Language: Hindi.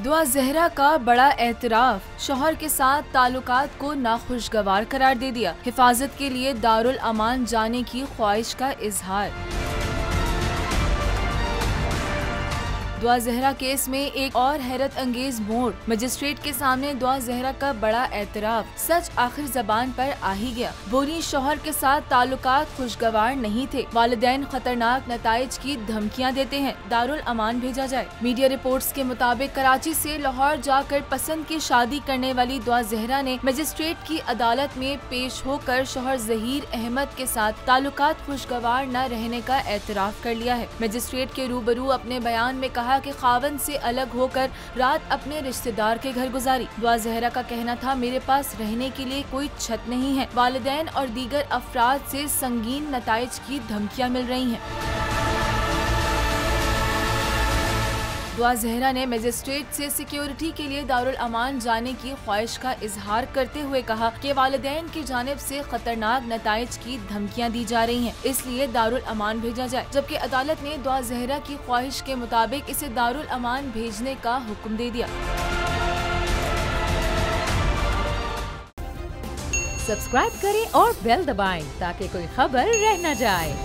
दुआ ज़हरा का बड़ा एतराफ, शौहर के साथ ताल्लुकात को नाखुशगवार करार दे दिया। हिफाजत के लिए दारुल अमान जाने की ख्वाहिश का इजहार। दुआ ज़हरा केस में एक और हैरत अंगेज मोड़, मजिस्ट्रेट के सामने दुआ ज़हरा का बड़ा एतराफ, सच आखिर जबान पर आ ही गया। बोली शौहर के साथ ताल्लुकात खुशगवार नहीं थे, वालिदैन खतरनाक नताइज की धमकियां देते हैं, दारुल अमान भेजा जाए। मीडिया रिपोर्ट्स के मुताबिक कराची से लाहौर जाकर पसंद की शादी करने वाली दुआ ज़हरा ने मजिस्ट्रेट की अदालत में पेश होकर शौहर ज़हीर अहमद के साथ ताल्लुकात खुशगवार न रहने का एतराफ कर लिया है। मजिस्ट्रेट के रूबरू अपने बयान में कहा कि खावन से अलग होकर रात अपने रिश्तेदार के घर गुजारी। दुआ ज़हरा का कहना था, मेरे पास रहने के लिए कोई छत नहीं है, वालिदैन और दीगर अफराद से संगीन नताइज की धमकियां मिल रही हैं। दुआ ज़हरा ने मजिस्ट्रेट से सिक्योरिटी के लिए दारुल अमान जाने की ख्वाहिश का इजहार करते हुए कहा कि वालिदैन की जानिब से खतरनाक नताइज की धमकियां दी जा रही हैं, इसलिए दारुल अमान भेजा जाए। जबकि अदालत ने दुआ ज़हरा की ख्वाहिश के मुताबिक इसे दारुल अमान भेजने का हुक्म दे दिया। सब्सक्राइब करें और बेल दबाएं ताकि कोई खबर रह न जाए।